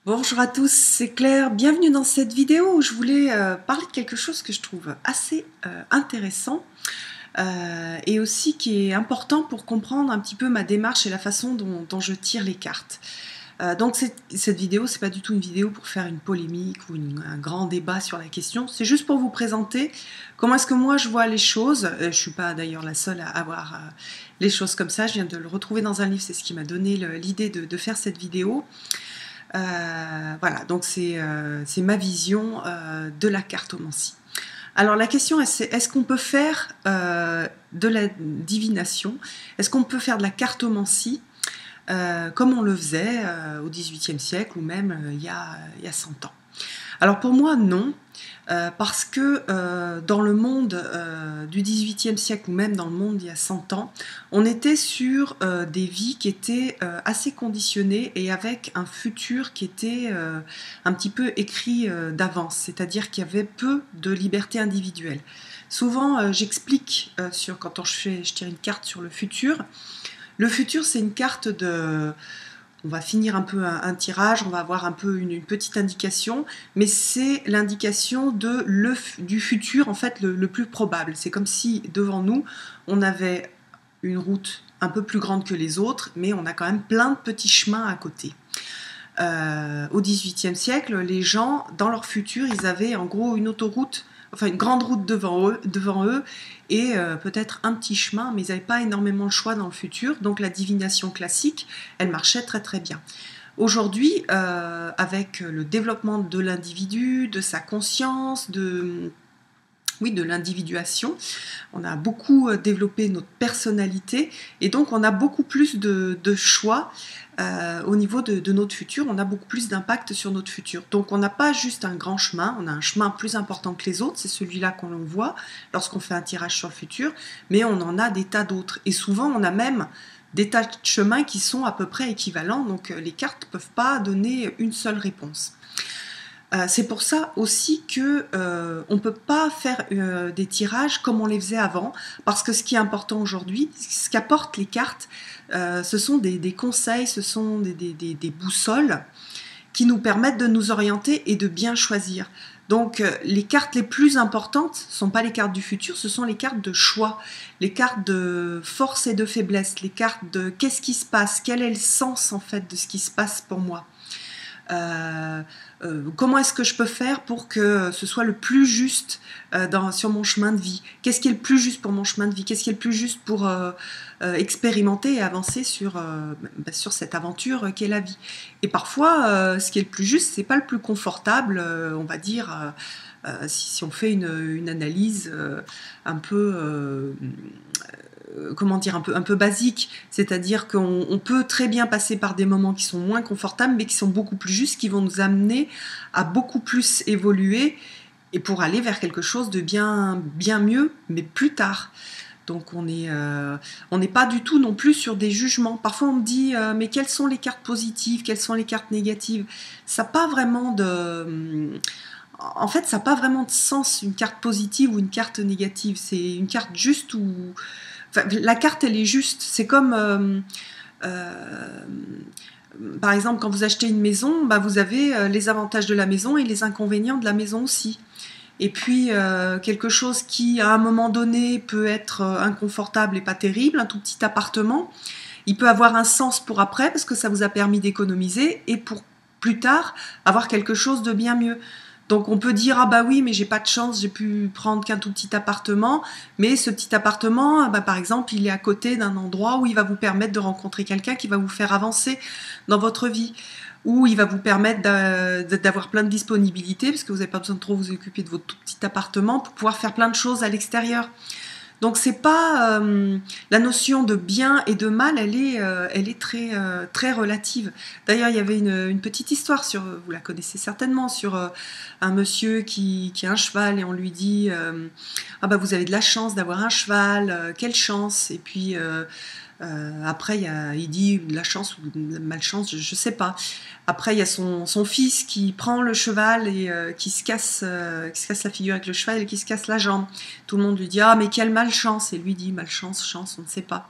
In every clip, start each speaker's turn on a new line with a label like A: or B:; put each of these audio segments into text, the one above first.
A: Bonjour à tous, c'est Claire. Bienvenue dans cette vidéo où je voulais parler de quelque chose que je trouve assez intéressant et aussi qui est important pour comprendre un petit peu ma démarche et la façon dont je tire les cartes. Donc cette vidéo, c'est pas du tout une vidéo pour faire une polémique ou un grand débat sur la question, c'est juste pour vous présenter comment est-ce que moi je vois les choses. Je suis pas d'ailleurs la seule à avoir les choses comme ça, je viens de le retrouver dans un livre, c'est ce qui m'a donné l'idée de faire cette vidéo. Voilà, donc c'est ma vision de la cartomancie. Alors la question c'est est-ce qu'on peut faire de la divination? Est-ce qu'on peut faire de la cartomancie comme on le faisait au XVIIIe siècle ou même il y a 100 ans? Alors pour moi non, parce que dans le monde du XVIIIe siècle ou même dans le monde il y a 100 ans, on était sur des vies qui étaient assez conditionnées et avec un futur qui était un petit peu écrit d'avance, c'est-à-dire qu'il y avait peu de liberté individuelle. Souvent j'explique quand je tire une carte sur le futur. Le futur c'est une carte de... On va finir un peu un tirage, on va avoir un peu une petite indication, mais c'est l'indication du futur, en fait, le plus probable. C'est comme si, devant nous, on avait une route un peu plus grande que les autres, mais on a quand même plein de petits chemins à côté. Au XVIIIe siècle, les gens, dans leur futur, ils avaient en gros une autoroute, enfin une grande route devant eux et peut-être un petit chemin, mais ils n'avaient pas énormément de choix dans le futur. Donc la divination classique, elle marchait très très bien. Aujourd'hui, avec le développement de l'individu, de sa conscience, de l'individuation, on a beaucoup développé notre personnalité et donc on a beaucoup plus de choix au niveau de notre futur, on a beaucoup plus d'impact sur notre futur. Donc on n'a pas juste un grand chemin, on a un chemin plus important que les autres, c'est celui-là qu'on voit lorsqu'on fait un tirage sur le futur, mais on en a des tas d'autres. Et souvent on a même des tas de chemins qui sont à peu près équivalents, donc les cartes ne peuvent pas donner une seule réponse. C'est pour ça aussi que on ne peut pas faire des tirages comme on les faisait avant, parce que ce qui est important aujourd'hui, ce qu'apportent les cartes, ce sont des conseils, ce sont des boussoles qui nous permettent de nous orienter et de bien choisir. Donc les cartes les plus importantes ne sont pas les cartes du futur, ce sont les cartes de choix, les cartes de force et de faiblesse, les cartes de qu'est-ce qui se passe, quel est le sens en fait de ce qui se passe pour moi. Comment est-ce que je peux faire pour que ce soit le plus juste sur mon chemin de vie? Qu'est-ce qui est le plus juste pour mon chemin de vie? Qu'est-ce qui est le plus juste pour expérimenter et avancer sur cette aventure qu'est la vie? Et parfois, ce qui est le plus juste, c'est pas le plus confortable, on va dire, si on fait une analyse un peu comment dire, un peu basique, c'est-à-dire qu'on peut très bien passer par des moments qui sont moins confortables, mais qui sont beaucoup plus justes, qui vont nous amener à beaucoup plus évoluer et pour aller vers quelque chose de bien mieux, mais plus tard. Donc on n'est pas du tout non plus sur des jugements. Parfois on me dit mais quelles sont les cartes positives, quelles sont les cartes négatives? Ça n'a pas vraiment de... En fait, ça n'a pas vraiment de sens, une carte positive ou une carte négative. C'est une carte juste ou... Enfin, la carte, elle est juste. C'est comme... par exemple, quand vous achetez une maison, bah, vous avez les avantages de la maison et les inconvénients de la maison aussi. Et puis, quelque chose qui, à un moment donné, peut être inconfortable et pas terrible, un tout petit appartement, il peut avoir un sens pour après, parce que ça vous a permis d'économiser, et pour plus tard, avoir quelque chose de bien mieux. Donc on peut dire, ah bah oui, mais j'ai pas de chance, j'ai pu prendre qu'un tout petit appartement, mais ce petit appartement, bah, par exemple, il est à côté d'un endroit où il va vous permettre de rencontrer quelqu'un qui va vous faire avancer dans votre vie, où il va vous permettre d'avoir plein de disponibilités, parce que vous n'avez pas besoin de trop vous occuper de votre tout petit appartement pour pouvoir faire plein de choses à l'extérieur. Donc c'est pas la notion de bien et de mal, elle est très très relative. D'ailleurs, il y avait une petite histoire sur, vous la connaissez certainement, sur un monsieur qui a un cheval et on lui dit ah bah vous avez de la chance d'avoir un cheval, quelle chance. Et puis après il dit la chance ou la malchance, je sais pas. Après il y a son fils qui prend le cheval et qui se casse la figure avec le cheval et qui se casse la jambe. Tout le monde lui dit ah mais quelle malchance, et lui dit malchance, chance, on ne sait pas.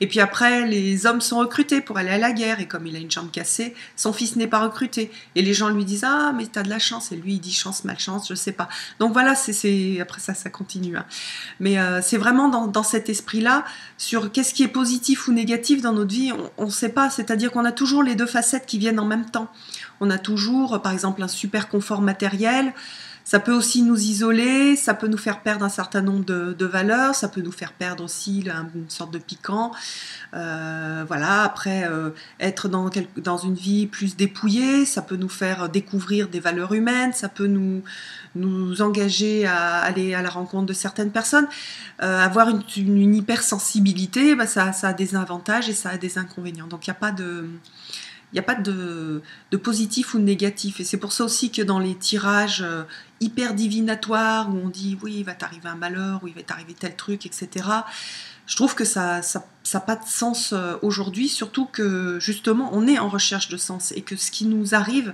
A: Et puis après, les hommes sont recrutés pour aller à la guerre, et comme il a une jambe cassée, son fils n'est pas recruté. Et les gens lui disent « Ah, mais t'as de la chance », et lui, il dit « Chance, malchance, je sais pas ». Donc voilà, après ça continue. Hein. Mais c'est vraiment dans cet esprit-là, sur qu'est-ce qui est positif ou négatif dans notre vie, on ne sait pas. C'est-à-dire qu'on a toujours les deux facettes qui viennent en même temps. On a toujours, par exemple, un super confort matériel. Ça peut aussi nous isoler, ça peut nous faire perdre un certain nombre de valeurs, ça peut nous faire perdre aussi une sorte de piquant. Voilà, après, être dans une vie plus dépouillée, ça peut nous faire découvrir des valeurs humaines, ça peut nous engager à aller à la rencontre de certaines personnes. Avoir une hypersensibilité, bah, ça a des avantages et ça a des inconvénients. Donc il n'y a pas de... Il n'y a pas de positif ou de négatif. Et c'est pour ça aussi que dans les tirages hyper divinatoires, où on dit oui, il va t'arriver un malheur, ou il va t'arriver tel truc, etc., je trouve que ça n'a pas de sens aujourd'hui, surtout que justement, on est en recherche de sens et que ce qui nous arrive,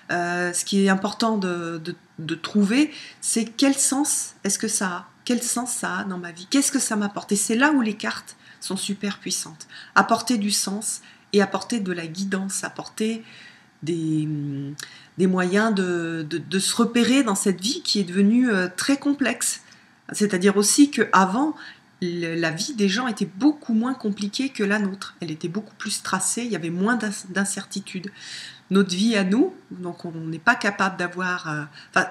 A: ce qui est important de trouver, c'est quel sens est-ce que ça a ? Quel sens ça a dans ma vie ? Qu'est-ce que ça m'apporte ? Et c'est là où les cartes sont super puissantes. Apporter du sens et apporter de la guidance, apporter des moyens de se repérer dans cette vie qui est devenue très complexe. C'est-à-dire aussi qu'avant, la vie des gens était beaucoup moins compliquée que la nôtre. Elle était beaucoup plus tracée, il y avait moins d'incertitudes. Notre vie à nous, donc on n'est pas capable d'avoir... ça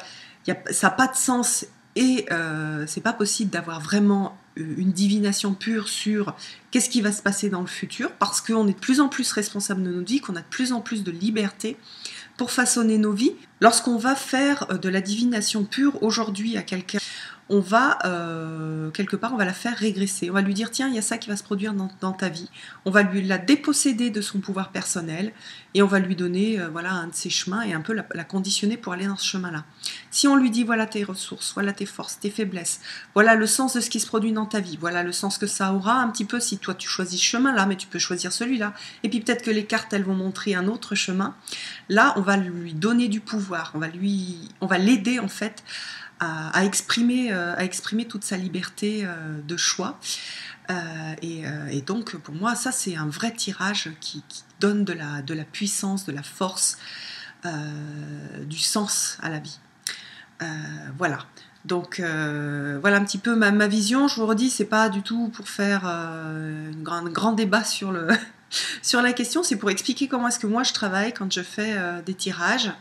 A: n'a pas de sens et c'est pas possible d'avoir vraiment une divination pure sur qu'est-ce qui va se passer dans le futur, parce qu'on est de plus en plus responsable de notre vie, qu'on a de plus en plus de liberté pour façonner nos vies. Lorsqu'on va faire de la divination pure aujourd'hui à quelqu'un, on va, quelque part, on va la faire régresser. On va lui dire, tiens, il y a ça qui va se produire dans ta vie. On va la déposséder de son pouvoir personnel et on va lui donner voilà, un de ses chemins et un peu la conditionner pour aller dans ce chemin-là. Si on lui dit, voilà tes ressources, voilà tes forces, tes faiblesses, voilà le sens de ce qui se produit dans ta vie, voilà le sens que ça aura un petit peu si toi tu choisis ce chemin-là, mais tu peux choisir celui-là. Et puis peut-être que les cartes, elles vont montrer un autre chemin. Là, on va lui donner du pouvoir, on va l'aider en fait à exprimer toute sa liberté de choix. Et donc, pour moi, ça, c'est un vrai tirage qui donne de la puissance, de la force, du sens à la vie. Voilà. Donc, voilà un petit peu ma vision. Je vous redis, c'est pas du tout pour faire un grand débat sur la question, c'est pour expliquer comment est-ce que moi je travaille quand je fais des tirages.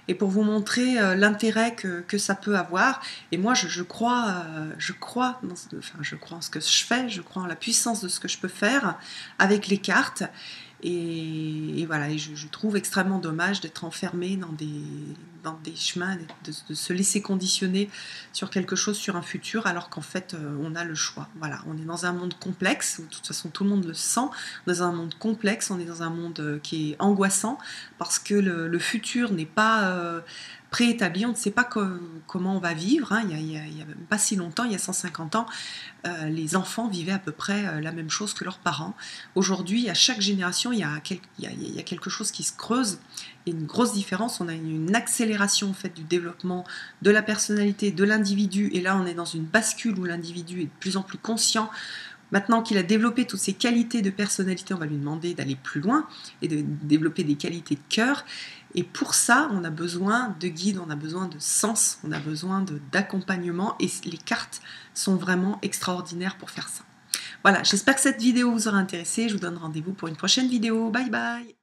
A: Et pour vous montrer l'intérêt que ça peut avoir. Et moi, je crois en ce que je fais, je crois en la puissance de ce que je peux faire avec les cartes. Et voilà, et je trouve extrêmement dommage d'être enfermé dans des chemins, de se laisser conditionner sur quelque chose, sur un futur, alors qu'en fait, on a le choix. Voilà, on est dans un monde complexe, de toute façon, tout le monde le sent, dans un monde complexe, on est dans un monde qui est angoissant, parce que le futur n'est pas préétabli, on ne sait pas comment on va vivre. Hein. Il y a pas si longtemps, il y a 150 ans, les enfants vivaient à peu près la même chose que leurs parents. Aujourd'hui, à chaque génération, il y a quelque chose qui se creuse. Il y a une grosse différence, on a une accélération en fait, du développement de la personnalité, de l'individu, et là on est dans une bascule où l'individu est de plus en plus conscient. Maintenant qu'il a développé toutes ses qualités de personnalité, on va lui demander d'aller plus loin et de développer des qualités de cœur. Et pour ça, on a besoin de guides, on a besoin de sens, on a besoin d'accompagnement. Et les cartes sont vraiment extraordinaires pour faire ça. Voilà, j'espère que cette vidéo vous aura intéressé. Je vous donne rendez-vous pour une prochaine vidéo. Bye bye!